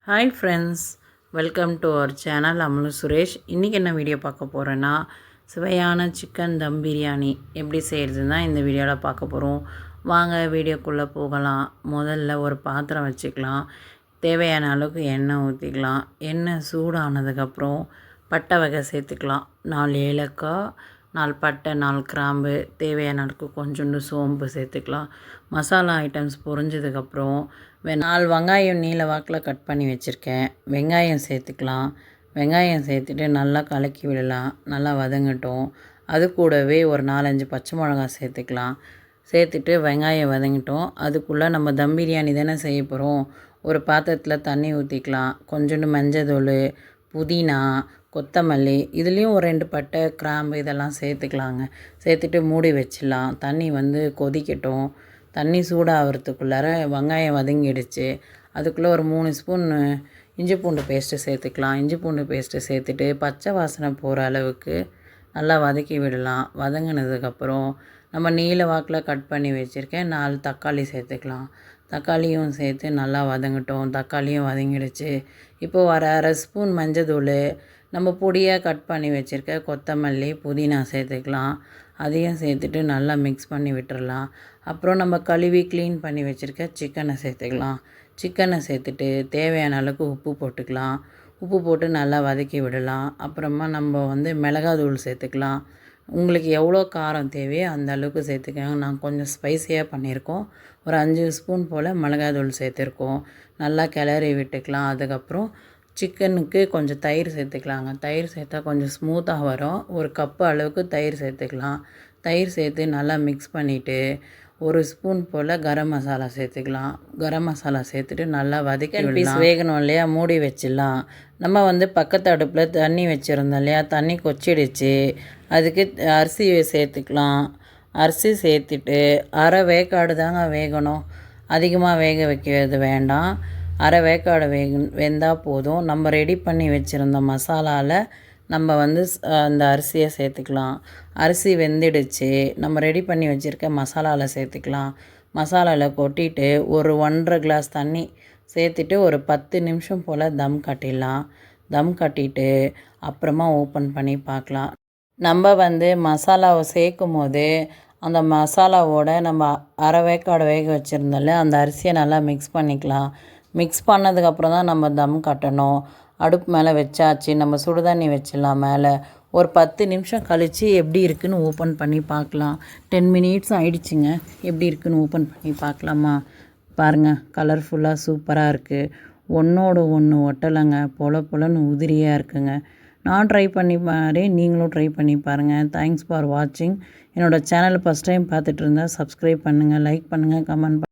Hi friends, welcome to our channel Amlu Suresh. இன்றைக்கி என்ன video பார்க்க போகிறேன்னா, சுவையான சிக்கன் தம் பிரியாணி எப்படி செய்கிறதுன்னு தான் இந்த வீடியோவில் பார்க்க போகிறோம். வாங்க வீடியோக்குள்ளே போகலாம். முதல்ல ஒரு பாத்திரம் வச்சுக்கலாம். தேவையான அளவுக்கு எண்ணெய் ஊற்றிக்கலாம். எண்ணெய் சூடானதுக்கப்புறம் பட்டை வகை சேர்த்துக்கலாம். 4 ஏலக்காய், 4 பட்டை, 4 கிராம்பு, தேவையான அளவுக்கு கொஞ்சோண்டு சோம்பு சேர்த்துக்கலாம். மசாலா ஐட்டம்ஸ் பொரிஞ்சதுக்கப்புறம் 4 வெங்காயம் நீல வாக்கில் கட் பண்ணி வச்சுருக்கேன். வெங்காயம் சேர்த்துக்கலாம். வெங்காயம் சேர்த்துட்டு நல்லா கலக்கி விடலாம். நல்லா வதங்கட்டும். அது கூடவே ஒரு 4-5 பச்சை மிளகாய் சேர்த்துக்கலாம். சேர்த்துட்டு வெங்காயம் வதங்கட்டும். அதுக்குள்ளே நம்ம தம் பிரியாணி தானே செய்ய போகிறோம். ஒரு பாத்திரத்தில் தண்ணி ஊற்றிக்கலாம். கொஞ்சோண்டு மஞ்சத்தூள், புதினா, கொத்தமல்லி, இதுலேயும் ஒரு 2 பட்டை, கிராம்பு இதெல்லாம் சேர்த்துக்கலாங்க. சேர்த்துட்டு மூடி வச்சிடலாம். தண்ணி கொதிக்கட்டும். தண்ணி சூடாகிறதுக்குள்ளார வெங்காயம் வதங்கிடுச்சு. அதுக்குள்ளே ஒரு 3 ஸ்பூன் இஞ்சி பூண்டு பேஸ்ட்டு சேர்த்துக்கலாம். இஞ்சி பூண்டு பேஸ்ட்டு சேர்த்துட்டு பச்சை வாசனை போகிற அளவுக்கு நல்லா வதக்கி விடலாம். வதங்கினதுக்கப்புறம் நம்ம நீல வாக்கில் கட் பண்ணி வச்சுருக்கேன் 4 தக்காளி சேர்த்துக்கலாம். தக்காளியும் சேர்த்து நல்லா வதங்கட்டும். தக்காளியும் வதங்கிடுச்சு. இப்போது ஒரு 1/2 ஸ்பூன் மஞ்சத்தூள், நம்ம பொடியாக கட் பண்ணி வச்சுருக்க கொத்தமல்லி, புதினா சேர்த்துக்கலாம். அதையும் சேர்த்துட்டு நல்லா மிக்ஸ் பண்ணி விட்டுறலாம். அப்புறம் நம்ம கழுவி க்ளீன் பண்ணி வச்சுருக்க சிக்கனை சேர்த்துக்கலாம். சிக்கனை சேர்த்துட்டு தேவையான அளவுக்கு உப்பு போட்டுக்கலாம். உப்பு போட்டு நல்லா வதக்கி விடலாம். அப்புறமா நம்ம மிளகாத்தூள் சேர்த்துக்கலாம். உங்களுக்கு எவ்வளோ காரம் தேவையோ அந்த அளவுக்கு சேர்த்துக்கோங்க. நான் கொஞ்சம் ஸ்பைஸியாக பண்ணியிருக்கோம். ஒரு 5 ஸ்பூன் போல் மிளகாத்தூள் சேர்த்துருக்கோம். நல்லா கிளறி விட்டுக்கலாம். அதுக்கப்புறம் சிக்கனுக்கு கொஞ்சம் தயிர் சேர்த்துக்கலாங்க. தயிர் சேர்த்தா கொஞ்சம் ஸ்மூத்தாக வரும். ஒரு கப்பு அளவுக்கு தயிர் சேர்த்துக்கலாம். தயிர் சேர்த்து நல்லா மிக்ஸ் பண்ணிவிட்டு 1 ஸ்பூன் போல் கரம் மசாலா சேர்த்துக்கலாம். கரம் மசாலா சேர்த்துட்டு நல்லா வதக்கி விடலாம். வேகணும் இல்லையா, மூடி வச்சிடலாம். நம்ம பக்கத்து அடுப்பில் தண்ணி வச்சுருந்தோம் இல்லையா, தண்ணி கொச்சிடுச்சு. அதுக்கு அரிசி சேர்த்துக்கலாம். அரிசி சேர்த்துட்டு அரை வேக்காடு தாங்க வேகணும். அதிகமாக வேக வைக்கிறது வேண்டாம். அரை வேக்காடு வெந்தால் போதும். நம்ம ரெடி பண்ணி வச்சுருந்த மசாலாவில் நம்ம அந்த அரிசியை சேர்த்துக்கலாம். அரிசி வெந்துடுச்சு. நம்ம ரெடி பண்ணி வச்சுருக்க மசாலாவில் சேர்த்துக்கலாம். மசாலாவில் கொட்டிட்டு ஒரு 1.5 கிளாஸ் தண்ணி சேர்த்துட்டு ஒரு 10 நிமிஷம் போல் தம் கட்டிடலாம். தம் கட்டிட்டு அப்புறமா ஓப்பன் பண்ணி பார்க்கலாம். நம்ம மசாலாவை சேர்க்கும் போது அந்த மசாலாவோட நம்ம அரை வேக்காடு வேக வச்சுருந்தோம்ல, அந்த அரிசியை நல்லா மிக்ஸ் பண்ணிக்கலாம். மிக்ஸ் பண்ணதுக்கப்புறம் தான் நம்ம தம் கட்டணும். அடுப்பு மேலே வச்சாச்சு. நம்ம சுடுதண்ணி வச்சிடலாம் மேலே. ஒரு 10 நிமிஷம் கழித்து எப்படி இருக்குதுன்னு ஓப்பன் பண்ணி பார்க்கலாம். 10 மினிட்ஸ் ஆகிடுச்சிங்க. எப்படி இருக்குதுன்னு ஓப்பன் பண்ணி பார்க்கலாமா? பாருங்கள், கலர்ஃபுல்லாக சூப்பராக இருக்குது. ஒன்றோடு ஒன்று ஒட்டலைங்க. பொலன்னு உதிரியாக இருக்குங்க. நான் ட்ரை பண்ணி மாதிரி நீங்களும் ட்ரை பண்ணி பாருங்கள். தேங்க்ஸ் ஃபார் வாட்சிங். என்னோடய சேனலை ஃபஸ்ட் டைம் பார்த்துட்டு இருந்தால் சப்ஸ்கிரைப் பண்ணுங்கள், லைக் பண்ணுங்கள், கமெண்ட்